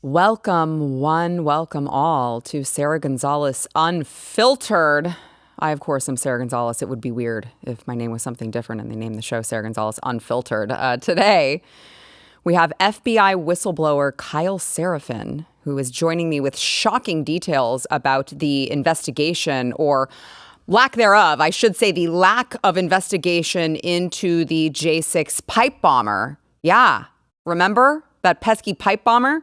Welcome one, welcome all to Sara Gonzales Unfiltered. I, of course, am Sara Gonzales. It would be weird if my name was something different and they named the show Sara Gonzales Unfiltered. Today, we have FBI whistleblower Kyle Seraphin, who is joining me with shocking details about the investigation, or lack thereof. I should say the lack of investigation into the J6 pipe bomber. Yeah, remember that pesky pipe bomber?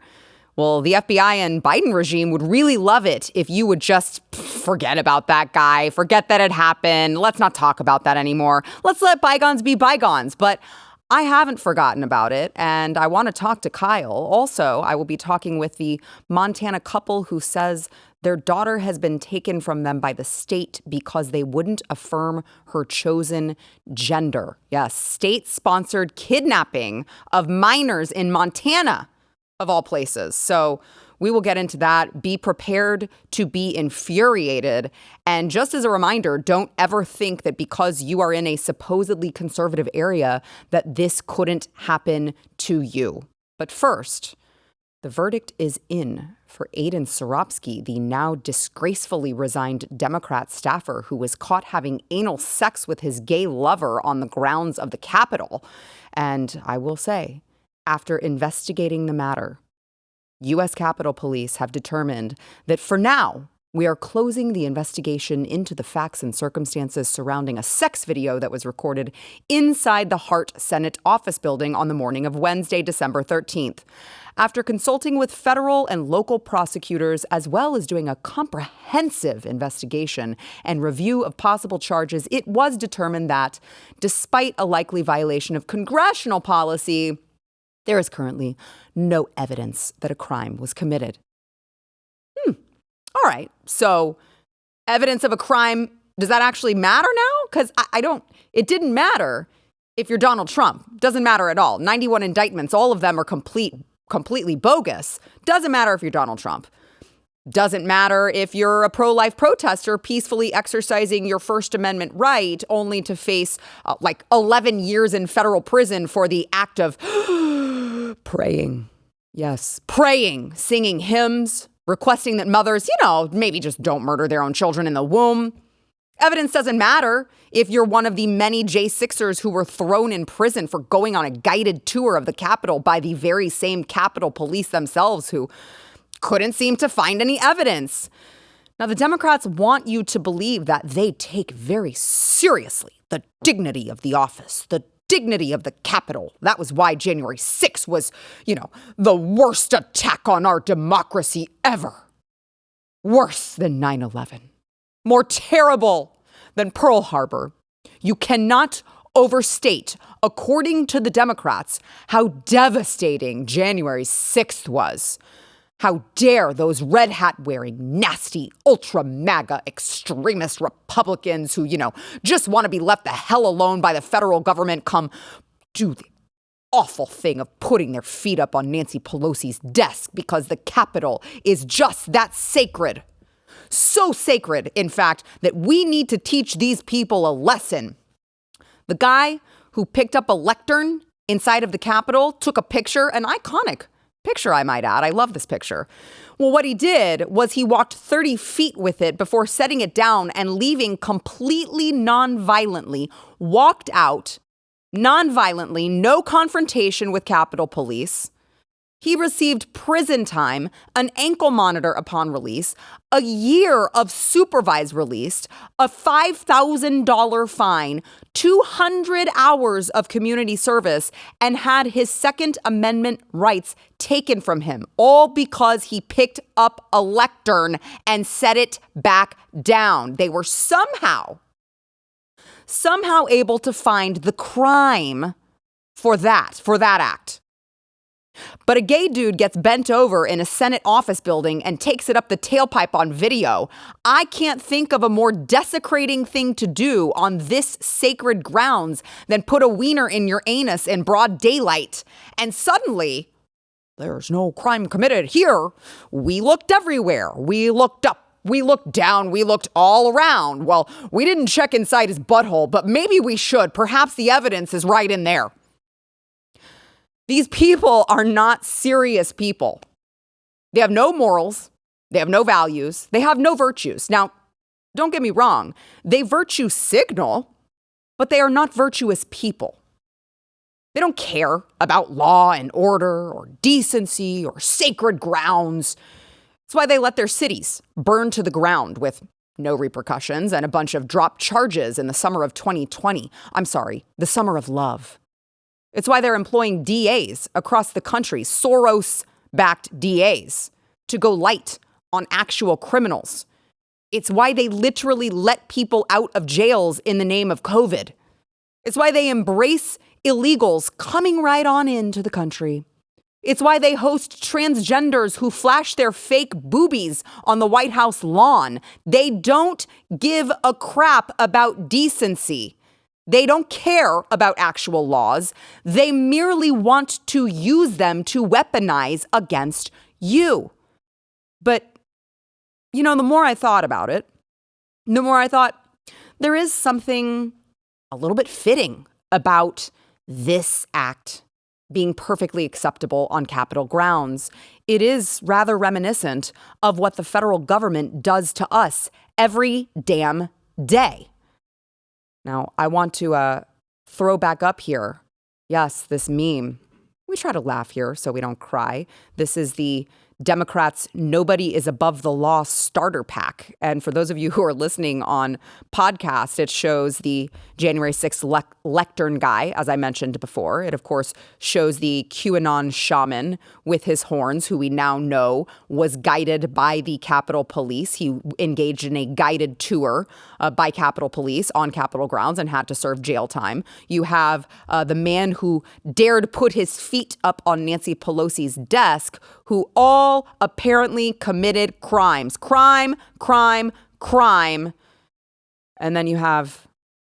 Well, the FBI and Biden regime would really love it if you would just forget about that guy, forget that it happened. Let's not talk about that anymore. Let's let bygones be bygones. But I haven't forgotten about it, and I want to talk to Kyle. Also, I will be talking with the Montana couple who says their daughter has been taken from them by the state because they wouldn't affirm her chosen gender. Yes, state-sponsored kidnapping of minors in Montana, of all places. So we will get into that. Be prepared to be infuriated. And just as a reminder, don't ever think that because you are in a supposedly conservative area that this couldn't happen to you. But first, the verdict is in for Aidan Maese-Czeropski, the now disgracefully resigned Democrat staffer who was caught having anal sex with his gay lover on the grounds of the Capitol. And I will say, after investigating the matter, U.S. Capitol Police have determined that for now, we are closing the investigation into the facts and circumstances surrounding a sex video that was recorded inside the Hart Senate office building on the morning of Wednesday, December 13th. After consulting with federal and local prosecutors, as well as doing a comprehensive investigation and review of possible charges, it was determined that, despite a likely violation of congressional policy, there is currently no evidence that a crime was committed. All right. So evidence of a crime, does that actually matter now? Because it didn't matter if you're Donald Trump. Doesn't matter at all. 91 indictments, all of them are completely bogus. Doesn't matter if you're Donald Trump. Doesn't matter if you're a pro-life protester peacefully exercising your First Amendment right only to face 11 years in federal prison for the act of praying. Yes, praying, singing hymns, requesting that mothers, maybe just don't murder their own children in the womb. Evidence doesn't matter if you're one of the many J6ers who were thrown in prison for going on a guided tour of the Capitol by the very same Capitol Police themselves who couldn't seem to find any evidence. Now, the Democrats want you to believe that they take very seriously the dignity of the office, the dignity of the Capitol. That was why January 6th was, the worst attack on our democracy ever. Worse than 9/11. More terrible than Pearl Harbor. You cannot overstate, according to the Democrats, how devastating January 6th was. How dare those red hat wearing, nasty, ultra MAGA extremist Republicans who, just want to be left the hell alone by the federal government come do the awful thing of putting their feet up on Nancy Pelosi's desk because the Capitol is just that sacred. So sacred, in fact, that we need to teach these people a lesson. The guy who picked up a lectern inside of the Capitol took a picture, an iconic picture, I might add. I love this picture. Well, what he did was he walked 30 feet with it before setting it down and leaving completely non-violently, walked out non-violently, no confrontation with Capitol Police. He received prison time, an ankle monitor upon release, a year of supervised release, a $5,000 fine, 200 hours of community service, and had his Second Amendment rights taken from him, all because he picked up a lectern and set it back down. They were somehow able to find the crime for that act. But a gay dude gets bent over in a Senate office building and takes it up the tailpipe on video. I can't think of a more desecrating thing to do on this sacred grounds than put a wiener in your anus in broad daylight. And suddenly, there's no crime committed here. We looked everywhere. We looked up. We looked down. We looked all around. Well, we didn't check inside his butthole, but maybe we should. Perhaps the evidence is right in there. These people are not serious people. They have no morals. They have no values. They have no virtues. Now, don't get me wrong. They virtue signal, but they are not virtuous people. They don't care about law and order or decency or sacred grounds. That's why they let their cities burn to the ground with no repercussions and a bunch of dropped charges in the summer of 2020. I'm sorry, the summer of love. It's why they're employing DAs across the country, Soros-backed DAs, to go light on actual criminals. It's why they literally let people out of jails in the name of COVID. It's why they embrace illegals coming right on into the country. It's why they host transgenders who flash their fake boobies on the White House lawn. They don't give a crap about decency. They don't care about actual laws. They merely want to use them to weaponize against you. But, the more I thought about it, the more I thought there is something a little bit fitting about this act being perfectly acceptable on Capitol grounds. It is rather reminiscent of what the federal government does to us every damn day. Now, I want to throw back up here. Yes, this meme. We try to laugh here so we don't cry. This is the Democrats' Nobody is Above the Law starter pack. And for those of you who are listening on podcast, it shows the January 6th lectern guy, as I mentioned before. It, of course, shows the QAnon shaman with his horns, who we now know was guided by the Capitol Police. He engaged in a guided tour by Capitol Police on Capitol grounds and had to serve jail time. You have the man who dared put his feet up on Nancy Pelosi's desk, who all apparently committed crimes. Crime. And then you have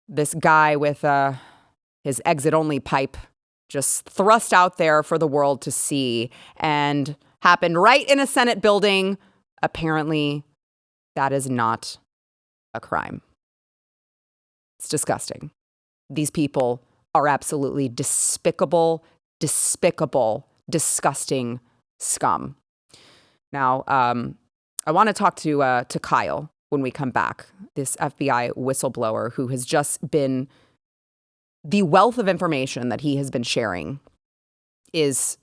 this guy with his exit-only pipe just thrust out there for the world to see and happened right in a Senate building. Apparently, that is not a crime. It's disgusting. These people are absolutely despicable, disgusting scum. Now, I want to talk to Kyle when we come back, this FBI whistleblower who has just been, the wealth of information that he has been sharing has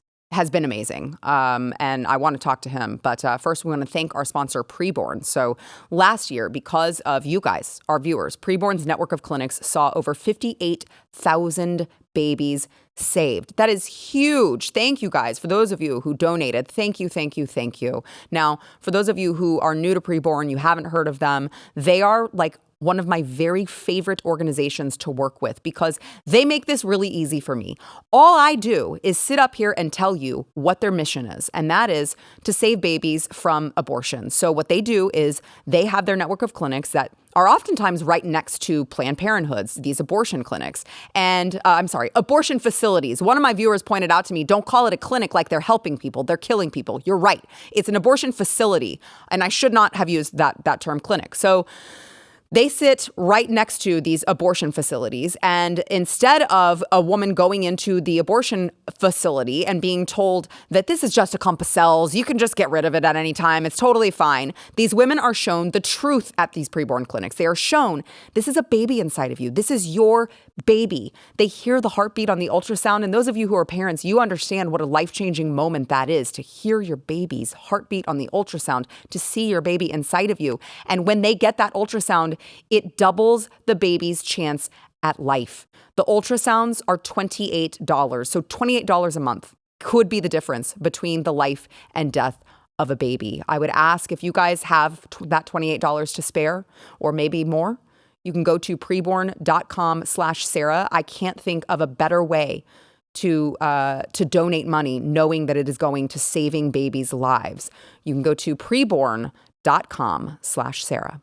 been amazing. And I want to talk to him. But first, we want to thank our sponsor, Preborn. So last year, because of you guys, our viewers, Preborn's network of clinics saw over 58,000 babies saved. That is huge. Thank you guys. For those of you who donated, thank you. Now, for those of you who are new to Preborn, you haven't heard of them, they are like one of my very favorite organizations to work with because they make this really easy for me. All I do is sit up here and tell you what their mission is, and that is to save babies from abortion. So what they do is they have their network of clinics that are oftentimes right next to Planned Parenthoods, these abortion clinics, and abortion facilities. One of my viewers pointed out to me, don't call it a clinic like they're helping people, they're killing people. You're right. It's an abortion facility, and I should not have used that term clinic. So they sit right next to these abortion facilities, and instead of a woman going into the abortion facility and being told that this is just a clump of cells, you can just get rid of it at any time, it's totally fine, these women are shown the truth at these preborn clinics. They are shown this is a baby inside of you. This is your baby. They hear the heartbeat on the ultrasound, and those of you who are parents, you understand what a life-changing moment that is, to hear your baby's heartbeat on the ultrasound, to see your baby inside of you. And when they get that ultrasound, it doubles the baby's chance at life. The ultrasounds are $28. So $28 a month could be the difference between the life and death of a baby. I would ask if you guys have that $28 to spare, or maybe more. You can go to preborn.com/Sarah. I can't think of a better way to donate money, knowing that it is going to saving babies' lives. You can go to preborn.com/Sarah.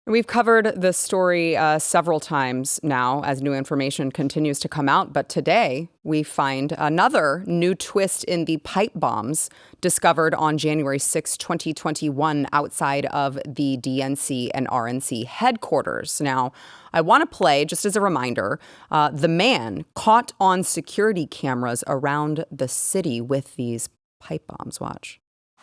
We've covered this story several times now as new information continues to come out. But today we find another new twist in the pipe bombs discovered on January 6, 2021, outside of the DNC and RNC headquarters. Now, I want to play, just as a reminder, the man caught on security cameras around the city with these pipe bombs. Watch.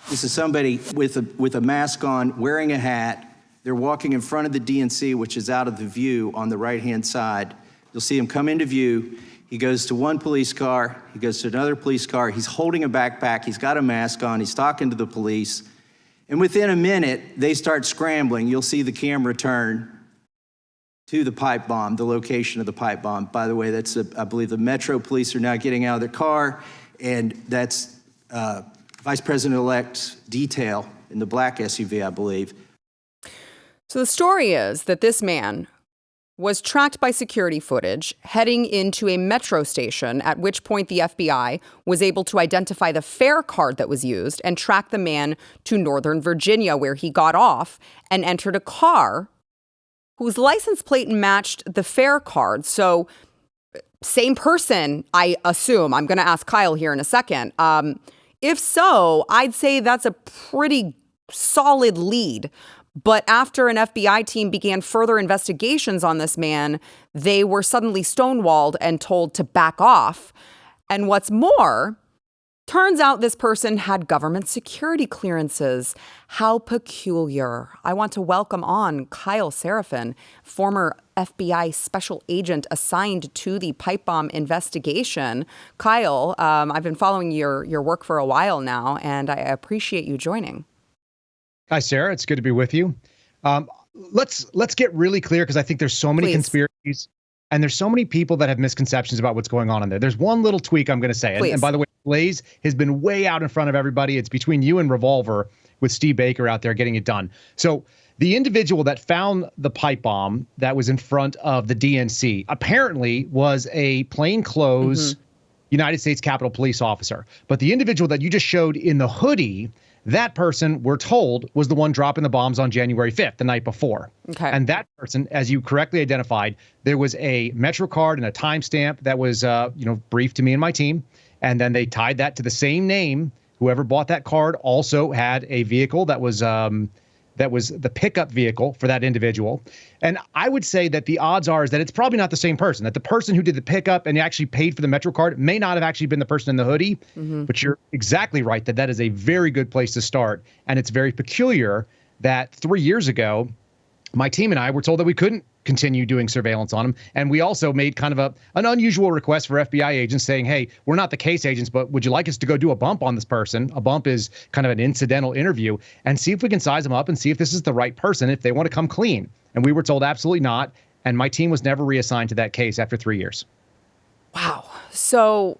This is somebody with a mask on, wearing a hat. They're walking in front of the DNC, which is out of the view on the right-hand side. You'll see him come into view. He goes to one police car. He goes to another police car. He's holding a backpack. He's got a mask on. He's talking to the police. And within a minute, they start scrambling. You'll see the camera turn to the pipe bomb, the location of the pipe bomb. By the way, that's, I believe the Metro police are now getting out of their car, and that's Vice President-elect's detail in the black SUV, I believe. So the story is that this man was tracked by security footage heading into a metro station, at which point the FBI was able to identify the fare card that was used and track the man to Northern Virginia, where he got off and entered a car whose license plate matched the fare card. So same person, I assume. I'm going to ask Kyle here in a second. If so, I'd say that's a pretty solid lead. But after an FBI team began further investigations on this man, they were suddenly stonewalled and told to back off. And what's more, turns out this person had government security clearances. How peculiar. I want to welcome on Kyle Seraphin, former FBI special agent assigned to the pipe bomb investigation. Kyle, I've been following your work for a while now, and I appreciate you joining. Hi, Sarah. It's good to be with you. Let's get really clear, because I think there's so many conspiracies and there's so many people that have misconceptions about what's going on in there. There's one little tweak I'm going to say. And by the way, Blaze has been way out in front of everybody. It's between you and Revolver, with Steve Baker out there getting it done. So the individual that found the pipe bomb that was in front of the DNC apparently was a plainclothes United States Capitol Police officer. But the individual that you just showed in the hoodie, that person, we're told, was the one dropping the bombs on January 5th, the night before. Okay. And that person, as you correctly identified, there was a Metro card and a timestamp that was, briefed to me and my team. And then they tied that to the same name. Whoever bought that card also had a vehicle that was the pickup vehicle for that individual. And I would say that the odds are is that it's probably not the same person, that the person who did the pickup and actually paid for the Metro card may not have actually been the person in the hoodie. But you're exactly right that that is a very good place to start. And it's very peculiar that 3 years ago, my team and I were told that we couldn't continue doing surveillance on him. And we also made kind of an unusual request for FBI agents saying, hey, we're not the case agents, but would you like us to go do a bump on this person? A bump is kind of an incidental interview, and see if we can size them up and see if this is the right person, if they want to come clean. And we were told absolutely not. And my team was never reassigned to that case after 3 years. Wow. So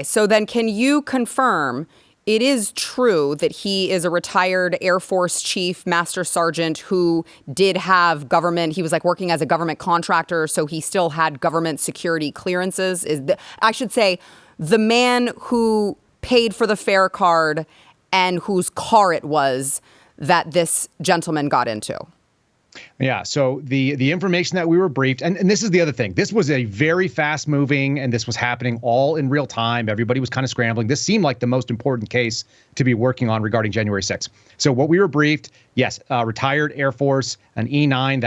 so then can you confirm it is true that he is a retired Air Force chief, master sergeant, who did have government, he was like working as a government contractor, so he still had government security clearances? I should say, the man who paid for the fare card and whose car it was that this gentleman got into. Yeah. So the information that we were briefed, and this is the other thing, this was a very fast moving, and this was happening all in real time. Everybody was kind of scrambling. This seemed like the most important case to be working on regarding January 6th. So what we were briefed, yes, retired Air Force, an E9,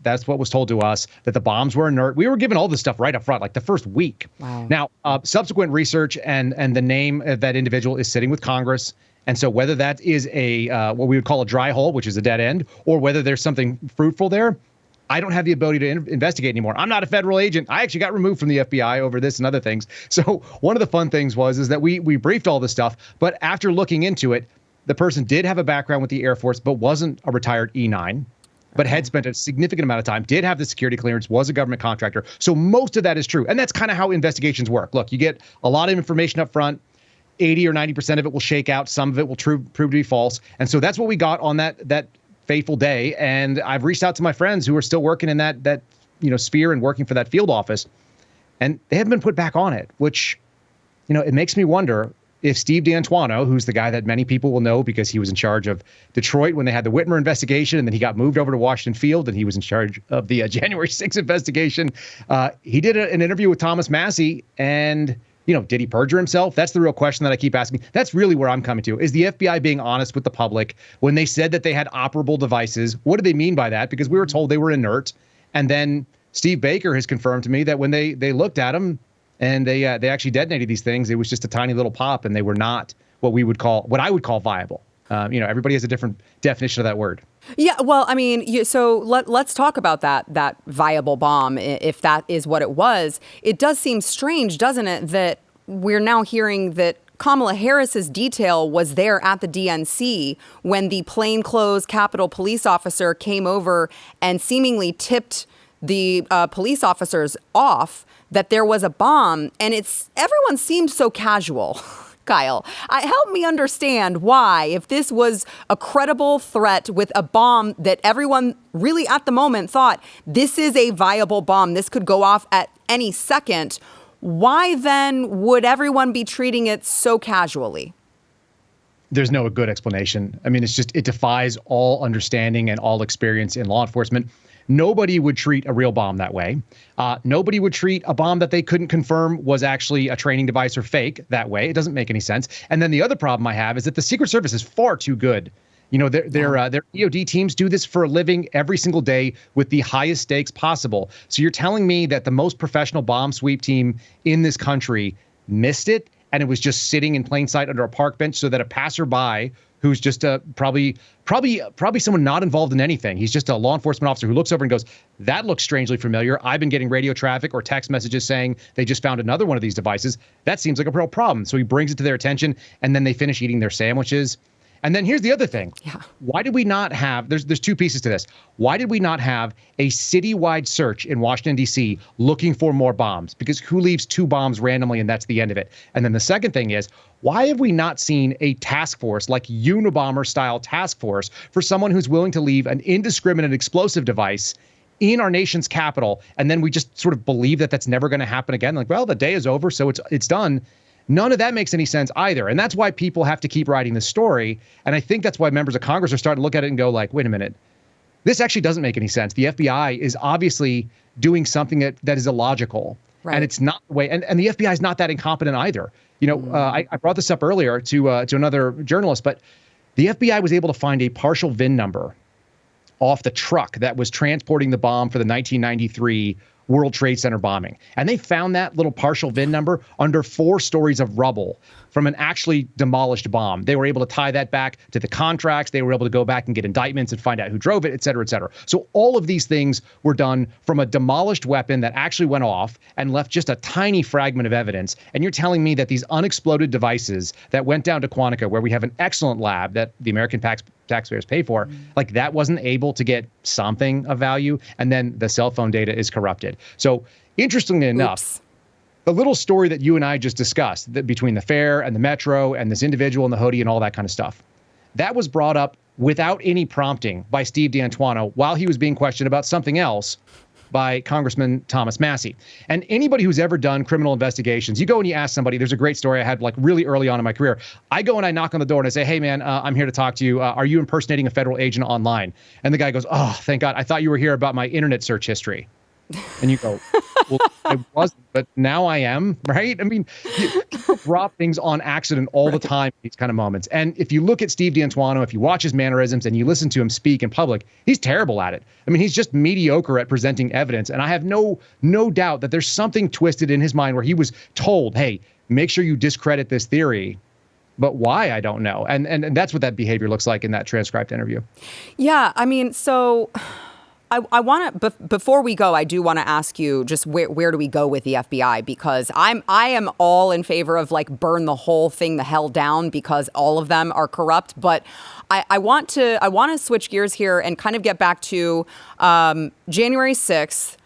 that's what was told to us, that the bombs were inert. We were given all this stuff right up front, like the first week. Wow. Now, subsequent research and the name of that individual is sitting with Congress. And so whether that is a what we would call a dry hole, which is a dead end, or whether there's something fruitful there, I don't have the ability to investigate anymore. I'm not a federal agent. I actually got removed from the FBI over this and other things. So one of the fun things is that we briefed all this stuff. But after looking into it, the person did have a background with the Air Force, but wasn't a retired E9, but had spent a significant amount of time, did have the security clearance, was a government contractor. So most of that is true. And that's kind of how investigations work. Look, you get a lot of information up front. 80 or 90% of it will shake out. Some of it will prove to be false. And so that's what we got on that fateful day. And I've reached out to my friends who are still working in that sphere and working for that field office. And they haven't been put back on it, which, it makes me wonder, if Steve D'Antuono, who's the guy that many people will know because he was in charge of Detroit when they had the Whitmer investigation, and then he got moved over to Washington Field, and he was in charge of the January 6th investigation. He did an interview with Thomas Massie, and did he perjure himself? That's the real question that I keep asking. That's really where I'm coming to. Is the FBI being honest with the public when they said that they had operable devices? What do they mean by that? Because we were told they were inert. And then Steve Baker has confirmed to me that when they looked at them and they actually detonated these things, it was just a tiny little pop, and they were not what I would call viable. Everybody has a different definition of that word. Yeah, well, I mean, so let's talk about that viable bomb, if that is what it was. It does seem strange, doesn't it, that we're now hearing that Kamala Harris's detail was there at the DNC when the plainclothes Capitol police officer came over and seemingly tipped the police officers off that there was a bomb, and everyone seemed so casual. Kyle, help me understand why, if this was a credible threat with a bomb that everyone really at the moment thought this is a viable bomb, this could go off at any second, why then would everyone be treating it so casually? There's no good explanation. I mean, it defies all understanding and all experience in law enforcement. Nobody would treat a real bomb that way. Nobody would treat a bomb that they couldn't confirm was actually a training device or fake that way. It doesn't make any sense. And then the other problem I have is that the Secret Service is far too good. Their EOD teams do this for a living every single day with the highest stakes possible. So you're telling me that the most professional bomb sweep team in this country missed it, and it was just sitting in plain sight under a park bench so that a passerby who's just probably someone not involved in anything. He's just a law enforcement officer who looks over and goes, that looks strangely familiar. I've been getting radio traffic or text messages saying they just found another one of these devices. That seems like a real problem. So he brings it to their attention, and then they finish eating their sandwiches. And then here's the other thing. Yeah. Why did we not have, there's two pieces to this. Why did we not have a citywide search in Washington, D.C. looking for more bombs? Because who leaves 2 bombs randomly and that's the end of it? And then the second thing is, why have we not seen a task force, like Unabomber-style task force, for someone who's willing to leave an indiscriminate explosive device in our nation's capital, and then we just sort of believe that that's never going to happen again? Like, well, the day is over, so it's done. None of that makes any sense either. And that's why people have to keep writing this story. And I think that's why members of Congress are starting to look at it and go like, wait a minute, this actually doesn't make any sense. The FBI is obviously doing something that is illogical. Right. And it's not the way. And the FBI is not that incompetent either. I brought this up earlier to another journalist, but the FBI was able to find a partial VIN number off the truck that was transporting the bomb for the 1993 World Trade Center bombing. And they found that little partial VIN number under 4 stories of rubble from an actually demolished bomb. They were able to tie that back to the contracts. They were able to go back and get indictments and find out who drove it, et cetera, et cetera. So all of these things were done from a demolished weapon that actually went off and left just a tiny fragment of evidence. And you're telling me that these unexploded devices that went down to Quantico, where we have an excellent lab that the American taxpayers pay for, like that wasn't able to get something of value, and then the cell phone data is corrupted. So interestingly enough, the little story that you and I just discussed, that between the fair and the Metro and this individual and the hoodie and all that kind of stuff, that was brought up without any prompting by Steve D'Antuono while he was being questioned about something else by Congressman Thomas Massie. And anybody who's ever done criminal investigations, you go and you ask somebody. There's a great story I had like really early on in my career. I go and I knock on the door and I say, hey, man, I'm here to talk to you. Are you impersonating a federal agent online? And the guy goes, oh, thank God. I thought you were here about my internet search history. And you go, well, I wasn't, but now I am, right? I mean, people drop things on accident all the time in these kind of moments. And if you look at Steve D'Antuono, if you watch his mannerisms and you listen to him speak in public, he's terrible at it. I mean, he's just mediocre at presenting evidence. And I have no doubt that there's something twisted in his mind where he was told, hey, make sure you discredit this theory. But why, I don't know. And that's what that behavior looks like in that transcribed interview. Yeah, I mean, so I want to, before we go, I do want to ask you just where do we go with the FBI? Because I am all in favor of like burn the whole thing the hell down because all of them are corrupt. But I want to switch gears here and kind of get back to January 6th.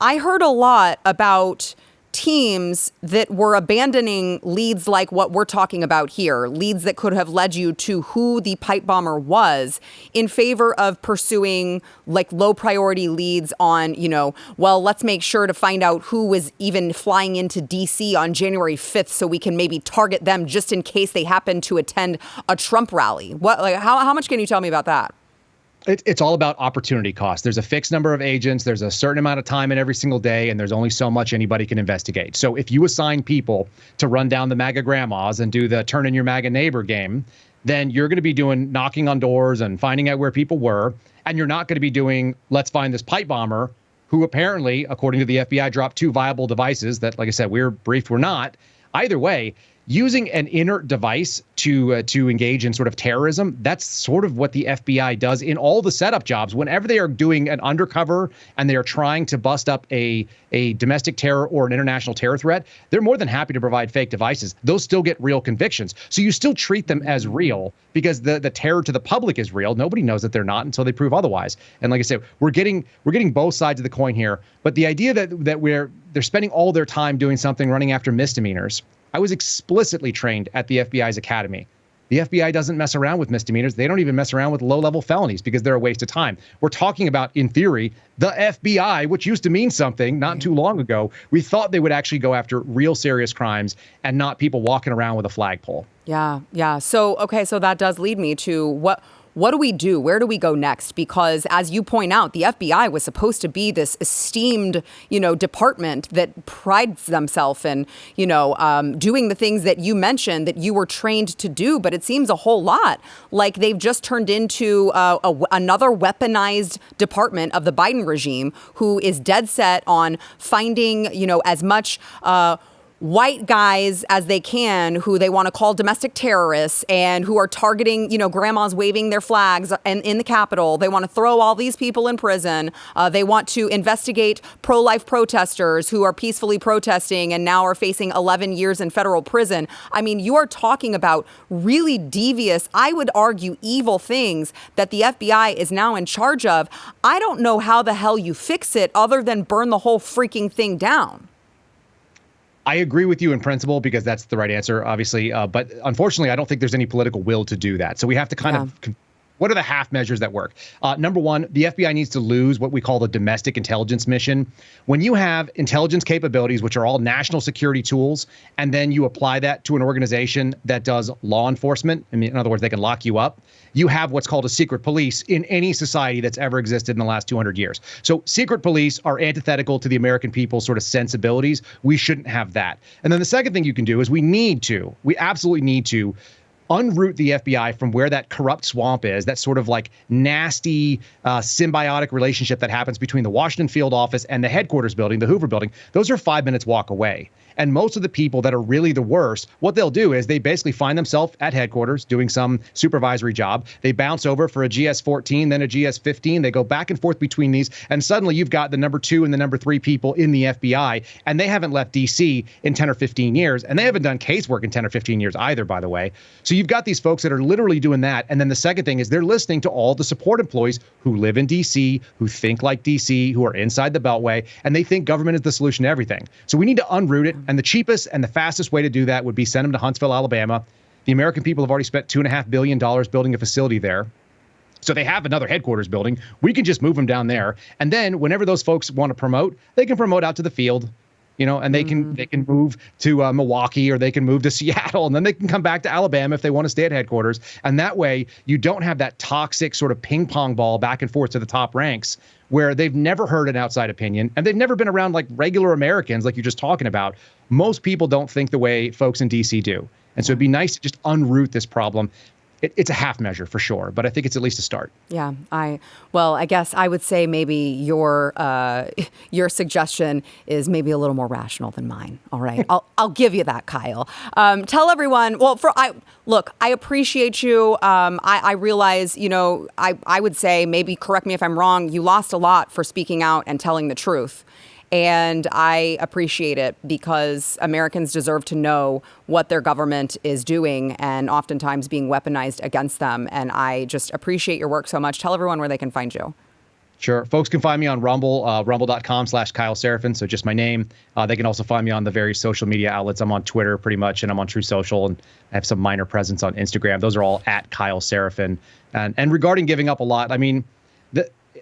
I heard a lot about teams that were abandoning leads like what we're talking about here, leads that could have led you to who the pipe bomber was, in favor of pursuing like low priority leads on, well, let's make sure to find out who was even flying into DC on January 5th so we can maybe target them just in case they happen to attend a Trump rally. How much can you tell me about that? It's all about opportunity cost. There's a fixed number of agents. There's a certain amount of time in every single day, and there's only so much anybody can investigate. So if you assign people to run down the MAGA grandmas and do the turn in your MAGA neighbor game, then you're going to be doing knocking on doors and finding out where people were. And you're not going to be doing, let's find this pipe bomber who apparently, according to the FBI, dropped 2 viable devices that, like I said, we're briefed we're not. Either way, using an inert device to engage in sort of terrorism, that's sort of what the FBI does in all the setup jobs. Whenever they are doing an undercover and they are trying to bust up a domestic terror or an international terror threat, they're more than happy to provide fake devices. Those still get real convictions. So you still treat them as real because the terror to the public is real. Nobody knows that they're not until they prove otherwise. And like I said, we're getting both sides of the coin here. But the idea that they're spending all their time doing something running after misdemeanors. I was explicitly trained at the FBI's academy. The FBI doesn't mess around with misdemeanors. They don't even mess around with low-level felonies because they're a waste of time. We're talking about, in theory, the FBI, which used to mean something not too long ago. We thought they would actually go after real serious crimes and not people walking around with a flagpole. Yeah. So that does lead me to what do we do? Where do we go next? Because as you point out, the FBI was supposed to be this esteemed, department that prides themselves in, doing the things that you mentioned that you were trained to do. But it seems a whole lot like they've just turned into another weaponized department of the Biden regime who is dead set on finding, as much white guys as they can who they want to call domestic terrorists and who are targeting, grandmas waving their flags in the Capitol. They want to throw all these people in prison. They want to investigate pro-life protesters who are peacefully protesting and now are facing 11 years in federal prison. I mean, you are talking about really devious, I would argue evil things that the FBI is now in charge of. I don't know how the hell you fix it other than burn the whole freaking thing down. I agree with you in principle because that's the right answer, obviously. But unfortunately, I don't think there's any political will to do that. So we have to kind of what are the half measures that work? Number one, the FBI needs to lose what we call the domestic intelligence mission. When you have intelligence capabilities, which are all national security tools, and then you apply that to an organization that does law enforcement, in other words, they can lock you up, you have what's called a secret police in any society that's ever existed in the last 200 years. So secret police are antithetical to the American people's sort of sensibilities. We shouldn't have that. And then the second thing you can do is we absolutely need to unroot the FBI from where that corrupt swamp is, that sort of like nasty symbiotic relationship that happens between the Washington field office and the headquarters building, the Hoover building. Those are 5 minutes walk away. And most of the people that are really the worst, what they'll do is they basically find themselves at headquarters doing some supervisory job. They bounce over for a GS-14, then a GS-15. They go back and forth between these. And suddenly you've got the number 2 and the number 3 people in the FBI. And they haven't left D.C. in 10 or 15 years. And they haven't done casework in 10 or 15 years either, by the way. So you've got these folks that are literally doing that. And then the second thing is they're listening to all the support employees who live in D.C., who think like D.C., who are inside the Beltway. And they think government is the solution to everything. So we need to unroot it. And the cheapest and the fastest way to do that would be send them to Huntsville, Alabama. The American people have already spent $2.5 billion building a facility there. So they have another headquarters building. We can just move them down there. And then whenever those folks want to promote, they can promote out to the field, and they can move to Milwaukee or they can move to Seattle, and then they can come back to Alabama if they want to stay at headquarters. And that way you don't have that toxic sort of ping pong ball back and forth to the top ranks where they've never heard an outside opinion and they've never been around like regular Americans like you're just talking about. Most people don't think the way folks in D.C. do. And so it'd be nice to just unroot this problem. It's a half measure for sure, but I think it's at least a start. Yeah, I guess I would say maybe your suggestion is maybe a little more rational than mine. All right, I'll give you that, Kyle. Tell everyone. Well, I appreciate you. I realize, I would say maybe correct me if I'm wrong. You lost a lot for speaking out and telling the truth. And I appreciate it because Americans deserve to know what their government is doing and oftentimes being weaponized against them. And I just appreciate your work so much. Tell everyone where they can find you. Sure. Folks can find me on Rumble, rumble.com/Kyle Seraphin. So just my name. They can also find me on the various social media outlets. I'm on Twitter pretty much, and I'm on True Social, and I have some minor presence on Instagram. Those are all at Kyle Seraphin. And regarding giving up a lot, I mean,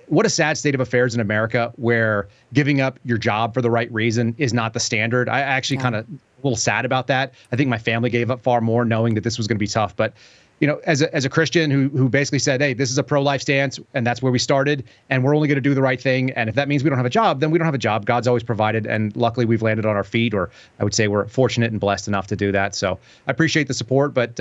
what a sad state of affairs in America where giving up your job for the right reason is not the standard. I actually kind of a little sad about that. I think my family gave up far more knowing that this was going to be tough. But you know, as a Christian who basically said, hey, this is a pro-life stance, and that's where we started, and we're only going to do the right thing. And if that means we don't have a job, then we don't have a job. God's always provided, and luckily we've landed on our feet, or I would say we're fortunate and blessed enough to do that. So I appreciate the support, but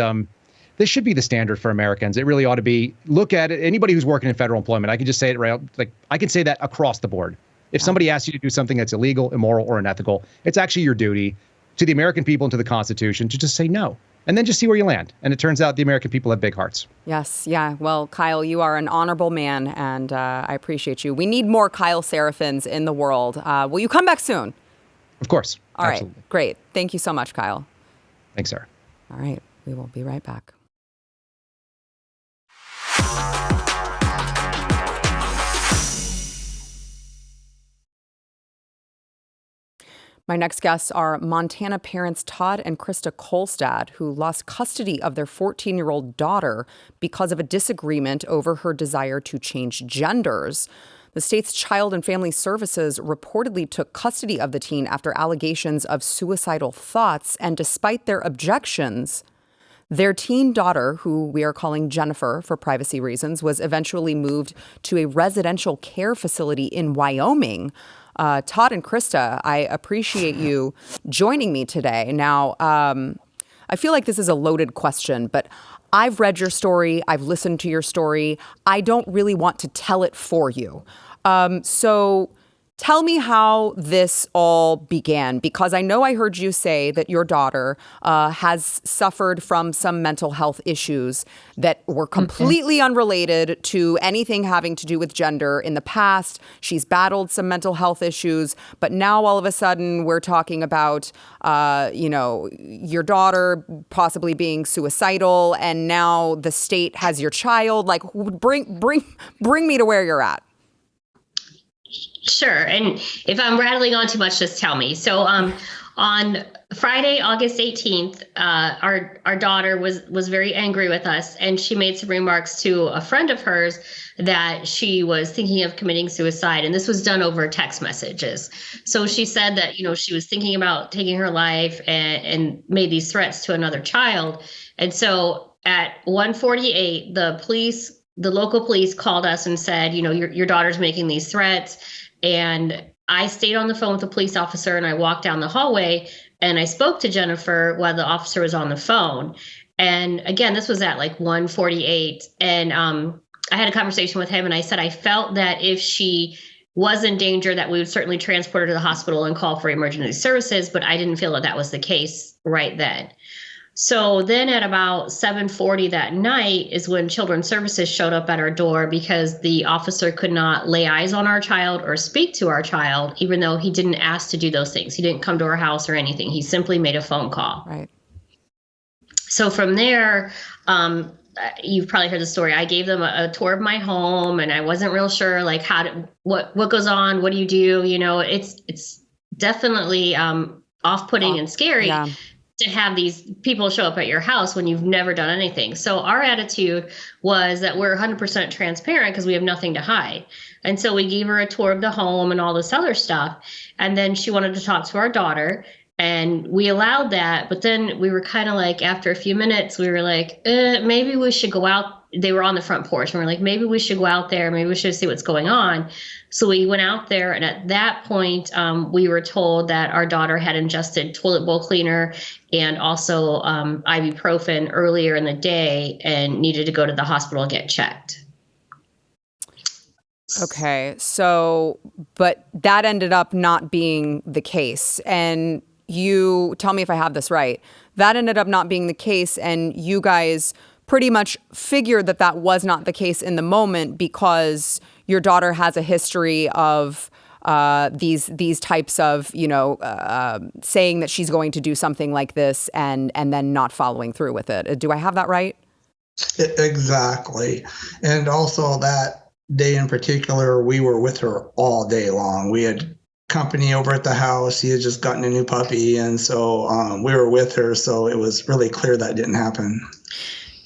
this should be the standard for Americans. It really ought to be. Look at it. Anybody who's working in federal employment, I can just say it right. Like I can say that across the board. If somebody asks you to do something that's illegal, immoral, or unethical, it's actually your duty to the American people and to the Constitution to just say no. And then just see where you land. And it turns out the American people have big hearts. Yes. Yeah. Well, Kyle, you are an honorable man, and I appreciate you. We need more Kyle Seraphins in the world. Will you come back soon? Of course. All Absolutely. right. Great. Thank you so much, Kyle. Thanks, Sarah. All right. We will be right back. My next guests are Montana parents Todd and Krista Kolstad, who lost custody of their 14-year-old daughter because of a disagreement over her desire to change genders. The state's Child and Family Services reportedly took custody of the teen after allegations of suicidal thoughts, and despite their objections, their teen daughter, who we are calling Jennifer for privacy reasons, was eventually moved to a residential care facility in Wyoming. Todd and Krista, I appreciate you joining me today. Now, I feel like this is a loaded question, but I've read your story. I've listened to your story. I don't really want to tell it for you. So tell me how this all began, because I know I heard you say that your daughter has suffered from some mental health issues that were completely unrelated to anything having to do with gender in the past. She's battled some mental health issues, but now all of a sudden we're talking about, your daughter possibly being suicidal, and now the state has your child. Like, bring me to where you're at. Sure. And if I'm rattling on too much, just tell me. So on Friday, August 18th, our daughter was very angry with us, and she made some remarks to a friend of hers that she was thinking of committing suicide. And this was done over text messages. So she said that, she was thinking about taking her life and made these threats to another child. And so at 1:48, the local police called us and said, your daughter's making these threats. And I stayed on the phone with the police officer, and I walked down the hallway and I spoke to Jennifer while the officer was on the phone. And again, this was at like 1:48. And I had a conversation with him, and I said, I felt that if she was in danger, that we would certainly transport her to the hospital and call for emergency services, but I didn't feel that that was the case right then. So then at about 7:40 that night is when Children's Services showed up at our door, because the officer could not lay eyes on our child or speak to our child, even though he didn't ask to do those things. He didn't come to our house or anything. He simply made a phone call. Right. So from there, you've probably heard the story. I gave them a tour of my home, and I wasn't real sure, like, what goes on, what do you do? It's definitely off-putting and scary. Yeah. To have these people show up at your house when you've never done anything. So our attitude was that we're 100% transparent because we have nothing to hide. And so we gave her a tour of the home and all this other stuff. And then she wanted to talk to our daughter, and we allowed that. But then we were kind of like, after a few minutes, we were like, maybe we should go out. They were on the front porch, and we're like, maybe we should go out there. Maybe we should see what's going on. So we went out there, and at that point, we were told that our daughter had ingested toilet bowl cleaner and also ibuprofen earlier in the day and needed to go to the hospital and get checked. Okay, so, but that ended up not being the case. And you, tell me if I have this right, that ended up not being the case, and you guys pretty much figured that that was not the case in the moment because your daughter has a history of these types of, saying that she's going to do something like this and then not following through with it. Do I have that right? Exactly. And also that day in particular, we were with her all day long. We had company over at the house. He had just gotten a new puppy, and so we were with her, so it was really clear that didn't happen.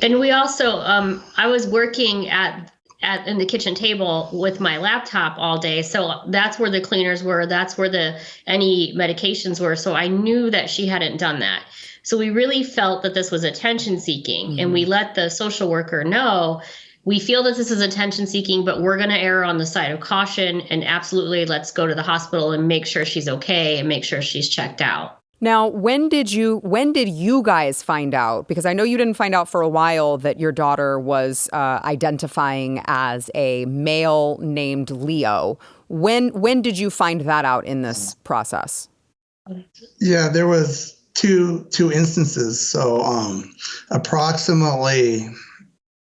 And we also, I was working in the kitchen table with my laptop all day. So that's where the cleaners were. That's where any medications were. So I knew that she hadn't done that. So we really felt that this was attention seeking, and we let the social worker know, we feel that this is attention seeking, but we're going to err on the side of caution, and absolutely let's go to the hospital and make sure she's okay and make sure she's checked out. Now, when did you guys find out? Because I know you didn't find out for a while that your daughter was identifying as a male named Leo. When did you find that out in this process? Yeah, there was two instances. So approximately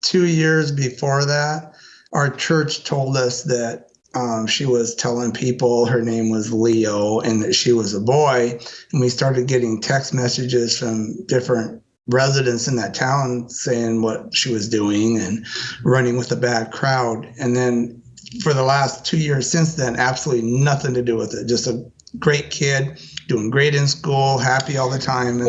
2 years before that, our church told us that she was telling people her name was Leo and that she was a boy. And we started getting text messages from different residents in that town saying what she was doing and running with a bad crowd. And then for the last 2 years since then, absolutely nothing to do with it. Just a great kid, doing great in school, happy all the time.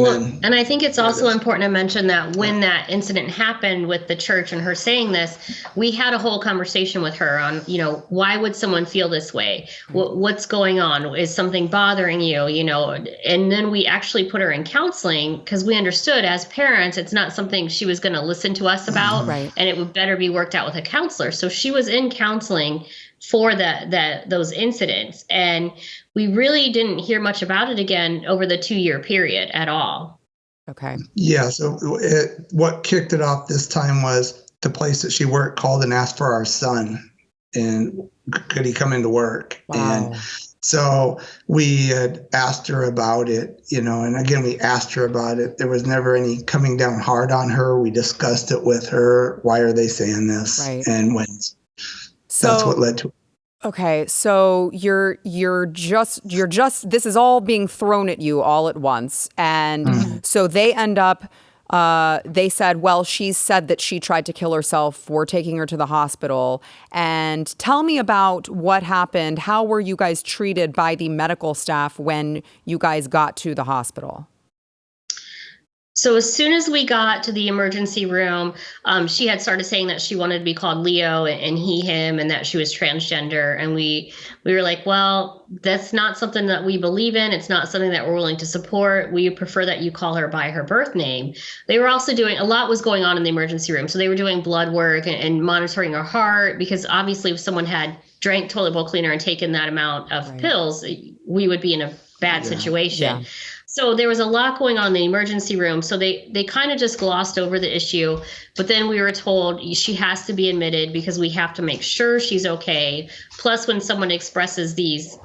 And I think it's also important to mention that when that incident happened with the church and her saying this, we had a whole conversation with her on, why would someone feel this way? What's going on? Is something bothering you? And then we actually put her in counseling because we understood as parents, it's not something she was going to listen to us about, right. And it would better be worked out with a counselor. So she was in counseling for those incidents. And we really didn't hear much about it again over the 2-year period at all. Okay. Yeah. So what kicked it off this time was the place that she worked called and asked for our son, and could he come into work? Wow. And so we had asked her about it, and again, we asked her about it. There was never any coming down hard on her. We discussed it with her. Why are they saying this? Right. And when that's what led to it. Okay, so you're just this is all being thrown at you all at once, and so they end up. They said, well, she said that she tried to kill herself. We're taking her to the hospital. And tell me about what happened. How were you guys treated by the medical staff when you guys got to the hospital? So as soon as we got to the emergency room, she had started saying that she wanted to be called Leo and he, him, and that she was transgender. And we were like, well, that's not something that we believe in. It's not something that we're willing to support. We prefer that you call her by her birth name. They were also doing, a lot was going on in the emergency room. So they were doing blood work and monitoring her heart, because obviously if someone had drank toilet bowl cleaner and taken that amount of pills, we would be in a bad situation. Yeah. So there was a lot going on in the emergency room. So they kind of just glossed over the issue. But then we were told she has to be admitted because we have to make sure she's okay. Plus, when someone expresses these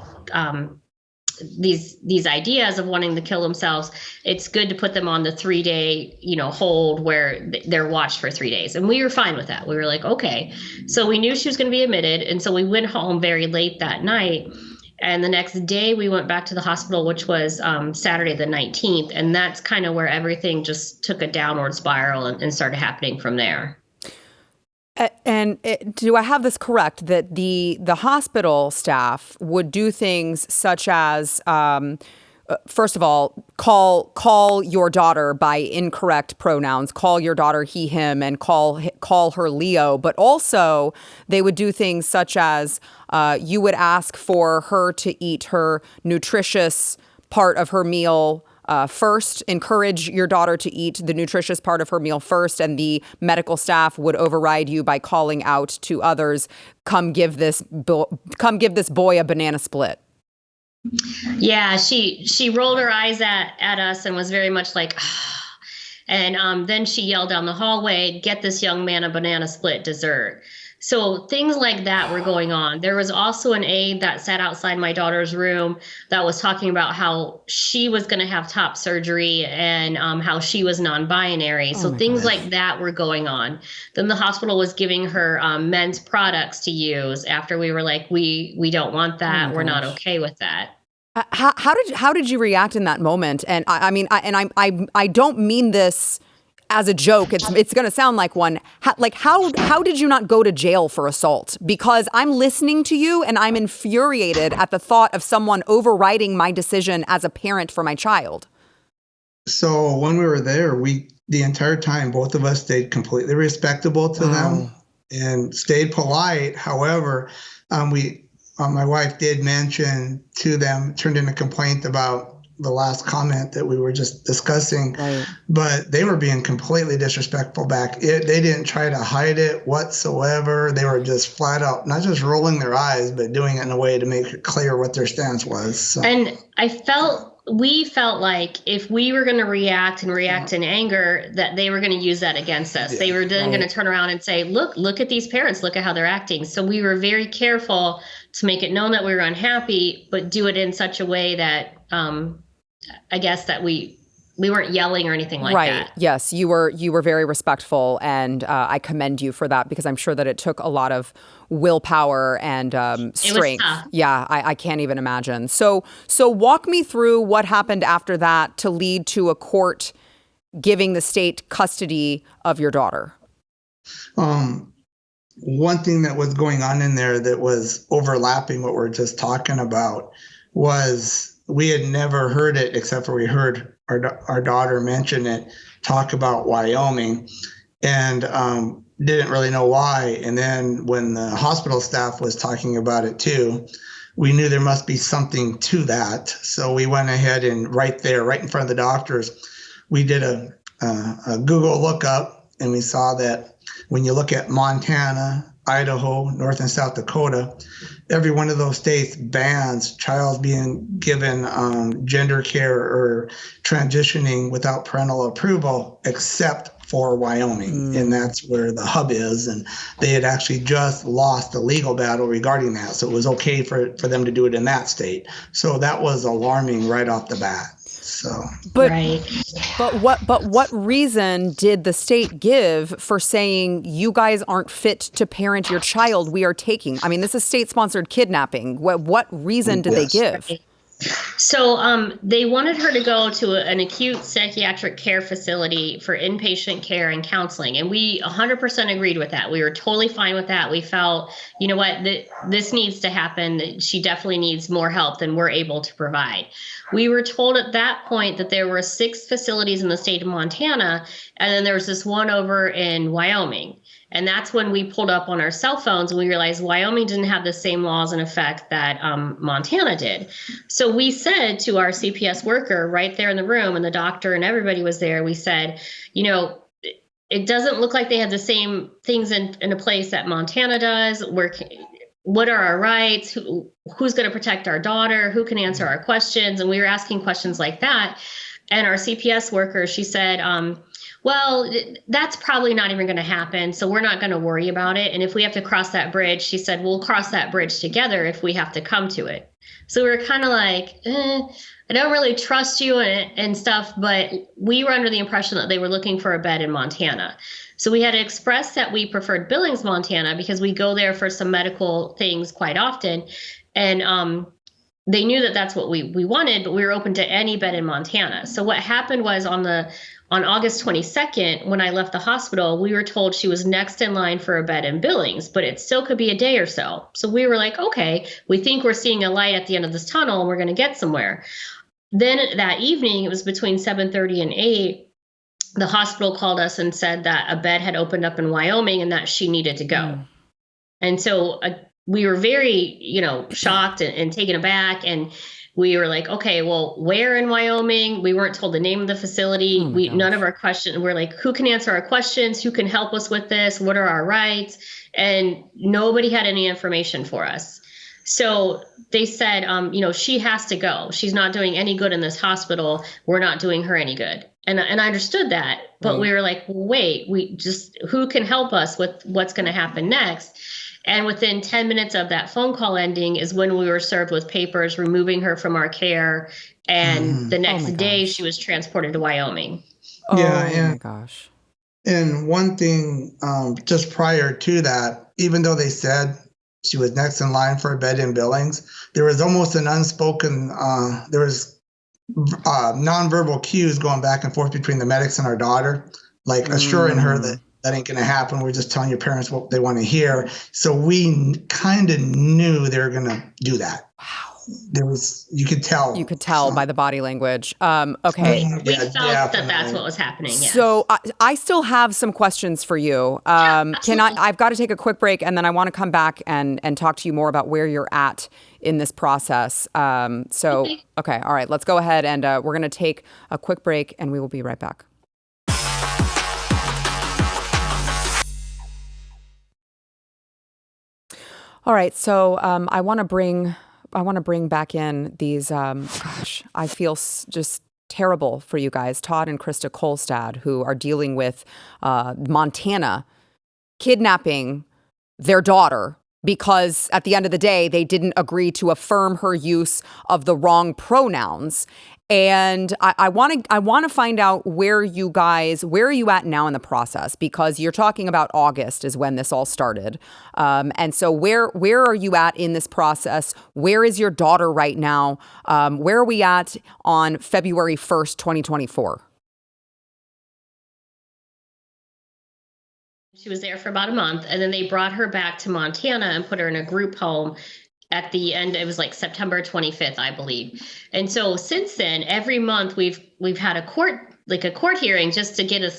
ideas of wanting to kill themselves, it's good to put them on the 3-day, hold where they're watched for 3 days. And we were fine with that. We were like, okay. So we knew she was going to be admitted. And so we went home very late that night. And the next day we went back to the hospital, which was Saturday the 19th. And that's kind of where everything just took a downward spiral and started happening from there. And do I have this correct, that the hospital staff would do things such as, first of all, call your daughter by incorrect pronouns, call your daughter he, him, and call her Leo, but also they would do things such as you would ask for her to eat her nutritious part of her meal first, encourage your daughter to eat the nutritious part of her meal first, and the medical staff would override you by calling out to others, come give this boy a banana split. Yeah, she rolled her eyes at us and was very much like, and then she yelled down the hallway, get this young man a banana split dessert. So things like that were going on. There was also an aide that sat outside my daughter's room that was talking about how she was going to have top surgery and how she was non-binary. So things like that were going on. Then the hospital was giving her men's products to use after we were like, we don't want that. We're not okay with that. How did you react in that moment? And I don't mean this as a joke, it's going to sound like one. How did you not go to jail for assault? Because I'm listening to you and I'm infuriated at the thought of someone overriding my decision as a parent for my child. So when we were there, the entire time, both of us stayed completely respectable to them and stayed polite. However, my wife did mention to them, turned in a complaint about the last comment that we were just discussing, but they were being completely disrespectful back. They didn't try to hide it whatsoever. They were just flat out, not just rolling their eyes, but doing it in a way to make it clear what their stance was. So. And we felt like if we were going to react in anger, that they were going to use that against us. Yeah. They were then going to turn around and say, look at these parents, look at how they're acting. So we were very careful to make it known that we were unhappy, but do it in such a way that, I guess that we weren't yelling or anything like that. Right. Yes, you were very respectful, and I commend you for that, because I'm sure that it took a lot of willpower and strength. It was tough. Yeah, I can't even imagine. So walk me through what happened after that to lead to a court giving the state custody of your daughter. One thing that was going on in there that was overlapping what we're just talking about was we had never heard it, except for we heard our daughter mention it, talk about Wyoming, and didn't really know why. And then when the hospital staff was talking about it too, we knew there must be something to that. So we went ahead and right in front of the doctors, we did a Google lookup, and we saw that when you look at Montana, Idaho, North and South Dakota, every one of those states bans child being given gender care or transitioning without parental approval, except for Wyoming. And that's where the hub is. And they had actually just lost the legal battle regarding that. So it was okay for them to do it in that state. So that was alarming right off the bat. So, but what reason did the state give for saying you guys aren't fit to parent your child? We are taking. I mean, this is state-sponsored kidnapping. What reason did they give? So they wanted her to go to an acute psychiatric care facility for inpatient care and counseling. And we 100% agreed with that. We were totally fine with that. We felt, you know what, this needs to happen. She definitely needs more help than we're able to provide. We were told at that point that there were 6 facilities in the state of Montana, and then there was this one over in Wyoming. And that's when we pulled up on our cell phones and we realized Wyoming didn't have the same laws in effect that Montana did. So we said to our CPS worker right there in the room, and the doctor and everybody was there, we said, you know, it doesn't look like they have the same things in a place that Montana does. What are our rights? Who's going to protect our daughter? Who can answer our questions? And we were asking questions like that. And our CPS worker, she said, well, that's probably not even going to happen, so we're not going to worry about it. And if we have to cross that bridge, she said, we'll cross that bridge together if we have to come to it. So we were kind of like, I don't really trust you and stuff, but we were under the impression that they were looking for a bed in Montana. So we had to express that we preferred Billings, Montana, because we go there for some medical things quite often. And they knew that that's what we wanted, but we were open to any bed in Montana. So what happened was on August 22nd, when I left the hospital, we were told she was next in line for a bed in Billings, but it still could be a day or so. So we were like, okay, we think we're seeing a light at the end of this tunnel and we're going to get somewhere. Then that evening, it was between 7:30 and 8, the hospital called us and said that a bed had opened up in Wyoming and that she needed to go. And so we were very, shocked and taken aback. And we were like, okay, well, where in Wyoming? We weren't told the name of the facility. None of our questions, we're like, who can answer our questions? Who can help us with this? What are our rights? And nobody had any information for us. So they said, she has to go. She's not doing any good in this hospital. We're not doing her any good. And I understood that, but we were like, wait, who can help us with what's going to happen next? And within 10 minutes of that phone call ending is when we were served with papers removing her from our care. And the next day she was transported to Wyoming. Oh my gosh. And one thing just prior to that, even though they said she was next in line for a bed in Billings, there was almost an unspoken, there was nonverbal cues going back and forth between the medics and our daughter like assuring her that that ain't going to happen. We're just telling your parents what they want to hear. So we kind of knew they were going to do that. Wow. You could tell. You could tell by the body language. Okay. We felt that that's what was happening. Yes. So I still have some questions for you. I've got to take a quick break, and then I want to come back and talk to you more about where you're at in this process. Okay. All right, let's go ahead, and we're going to take a quick break, and we will be right back. All right, so I want to bring back in these. I feel just terrible for you guys, Todd and Krista Kolstad, who are dealing with Montana kidnapping their daughter because at the end of the day, they didn't agree to affirm her use of the wrong pronouns. And I want to find out where are you at now in the process, because you're talking about August is when this all started. And so where are you at in this process? Where is your daughter right now? Where are we at on February 1st, 2024? She was there for about a month, and then they brought her back to Montana and put her in a group home at the end. It was like September 25th, I believe. And so since then, every month we've had a court hearing just to get a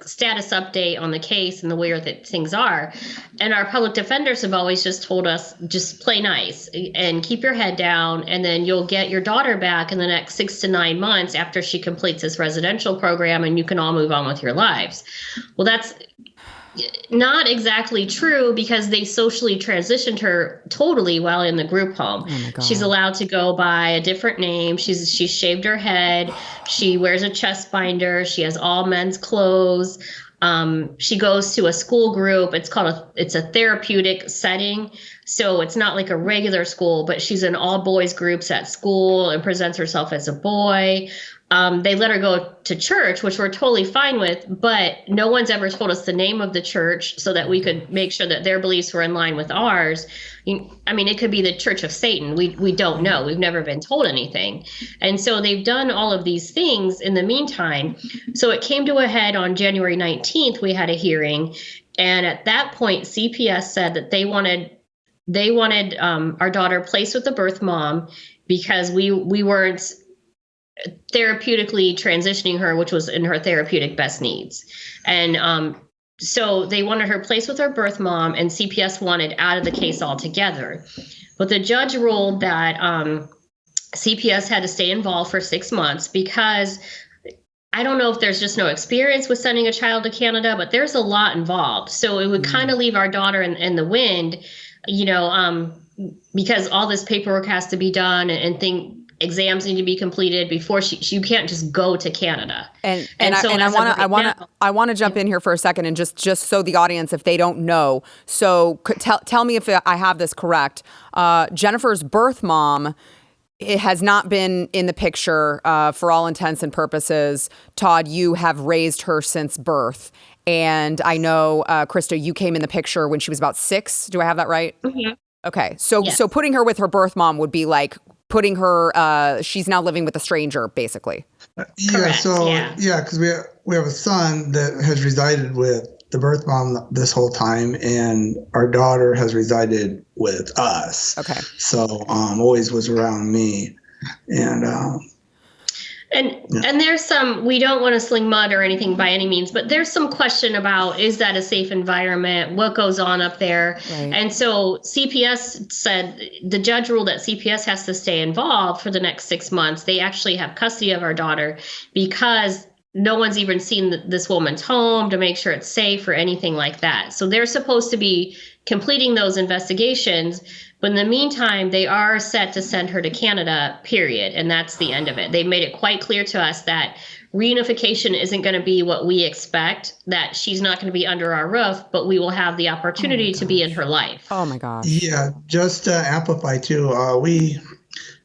status update on the case and the way that things are. And our public defenders have always just told us, just play nice and keep your head down, and then you'll get your daughter back in the next 6 to 9 months after she completes this residential program, and you can all move on with your lives. Well, that's not exactly true, because they socially transitioned her totally while in the group home. Oh my God. She's allowed to go by a different name. She's shaved her head. She wears a chest binder. She has all men's clothes. She goes to a school group. It's a therapeutic setting. So it's not like a regular school, but she's in all boys groups at school and presents herself as a boy. They let her go to church, which we're totally fine with, but no one's ever told us the name of the church so that we could make sure that their beliefs were in line with ours. I mean, it could be the Church of Satan. We don't know. We've never been told anything. And so they've done all of these things in the meantime. So it came to a head on January 19th. We had a hearing. And at that point, CPS said that they wanted our daughter placed with the birth mom because we weren't therapeutically transitioning her, which was in her therapeutic best needs. And so they wanted her placed with her birth mom, and CPS wanted out of the case altogether. But the judge ruled that CPS had to stay involved for 6 months, because I don't know if there's just no experience with sending a child to Canada, but there's a lot involved. So it would kind of leave our daughter in the wind, because all this paperwork has to be done and exams need to be completed before you can't just go to Canada. And I want to jump in here for a second, and just so the audience, if they don't know, so tell me if I have this correct. Jennifer's birth mom, it has not been in the picture for all intents and purposes. Todd, you have raised her since birth. And I know, Krista, you came in the picture when she was about 6. Do I have that right? Mm-hmm. Okay. So putting her with her birth mom would be like putting her, she's now living with a stranger, basically. Because we have a son that has resided with the birth mom this whole time, and our daughter has resided with us. Okay. So always was around me. And there's some, we don't want to sling mud or anything by any means, but there's some question about, is that a safe environment? What goes on up there? Right. And so CPS said, the judge ruled that CPS has to stay involved for the next 6 months. They actually have custody of our daughter because no one's even seen this woman's home to make sure it's safe or anything like that. So they're supposed to be completing those investigations. But in the meantime, they are set to send her to Canada, period. And that's the end of it. They made it quite clear to us that reunification isn't going to be what we expect, that she's not going to be under our roof, but we will have the opportunity to be in her life. Oh, my gosh. Yeah, just to amplify, too,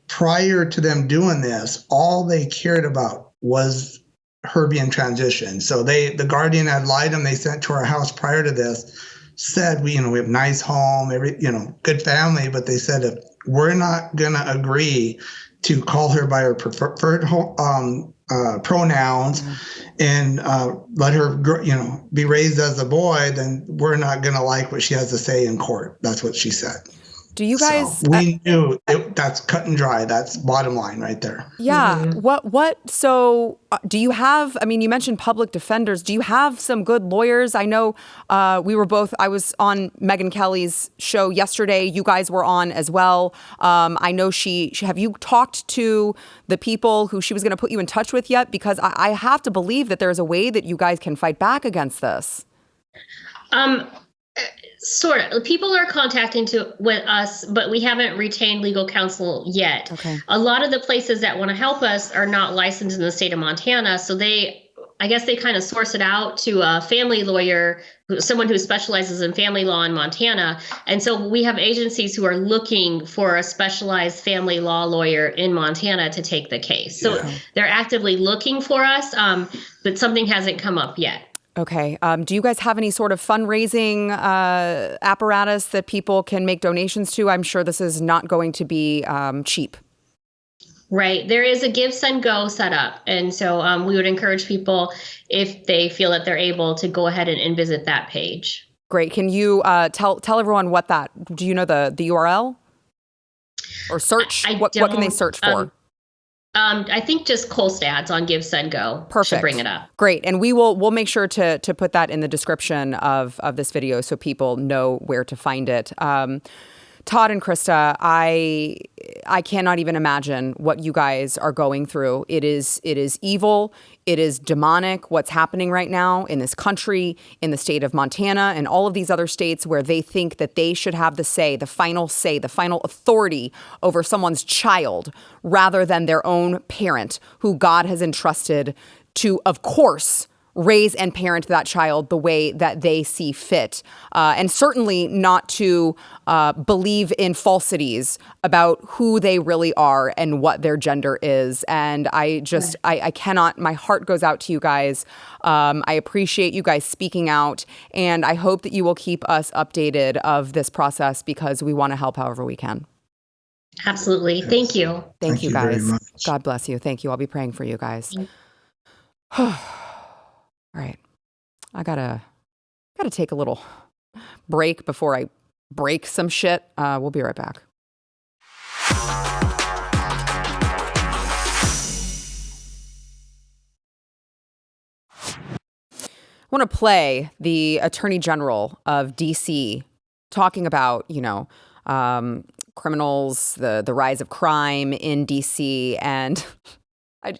prior to them doing this, all they cared about was her being transitioned. So the guardian had lied them. They sent to our house prior to this, said we have a nice home, good family, but they said, if we're not gonna agree to call her by her preferred pronouns and let her, be raised as a boy, then we're not going to like what she has to say in court. That's what she said. Do you guys? So we knew that's cut and dry. That's bottom line right there. Yeah. What? So do you have? I mean, you mentioned public defenders. Do you have some good lawyers? I know I was on Megyn Kelly's show yesterday. You guys were on as well. I know have you talked to the people who she was going to put you in touch with yet? Because I have to believe that there's a way that you guys can fight back against this. Sort of. People are contacting with us, but we haven't retained legal counsel yet. Okay. A lot of the places that want to help us are not licensed in the state of Montana, so I guess they kind of source it out to a family lawyer, someone who specializes in family law in Montana. And so we have agencies who are looking for a specialized family law lawyer in Montana to take the case. So they're actively looking for us, but something hasn't come up yet. Okay. Do you guys have any sort of fundraising apparatus that people can make donations to? I'm sure this is not going to be cheap. Right. There is a Give, Send, Go set up. And so we would encourage people, if they feel that they're able, to go ahead and visit that page. Great. Can you tell everyone what do you know the URL? Or search? What can they search for? I think just Kolstad's on Give, Send, Go. Perfect. Should bring it up. Great. And we'll make sure to put that in the description of this video so people know where to find it. Todd and Krista, I cannot even imagine what you guys are going through. It is evil. It is demonic what's happening right now in this country, in the state of Montana, and all of these other states where they think that they should have the final authority over someone's child rather than their own parent who God has entrusted to, of course, raise and parent that child the way that they see fit, and certainly not to believe in falsities about who they really are and what their gender is. And I cannot, my heart goes out to you guys. I appreciate you guys speaking out, and I hope that you will keep us updated of this process because we want to help however we can. Absolutely. Yes. Thank you. Thank you guys. God bless you. Thank you. I'll be praying for you guys. All right, I gotta take a little break before I break some shit. We'll be right back. I want to play the Attorney General of D.C. talking about, criminals, the rise of crime in D.C. and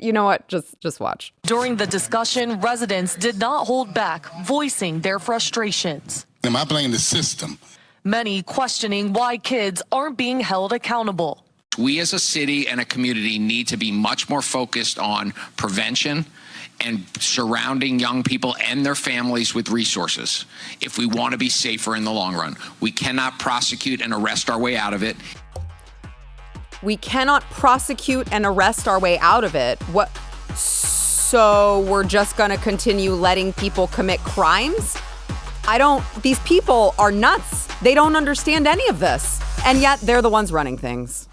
you know what? Just watch. During the discussion, residents did not hold back, voicing their frustrations. I blame the system. Many questioning why kids aren't being held accountable. We as a city and a community need to be much more focused on prevention and surrounding young people and their families with resources if we want to be safer in the long run. We cannot prosecute and arrest our way out of it. We cannot prosecute and arrest our way out of it. What? So we're just going to continue letting people commit crimes? These people are nuts. They don't understand any of this. And yet they're the ones running things.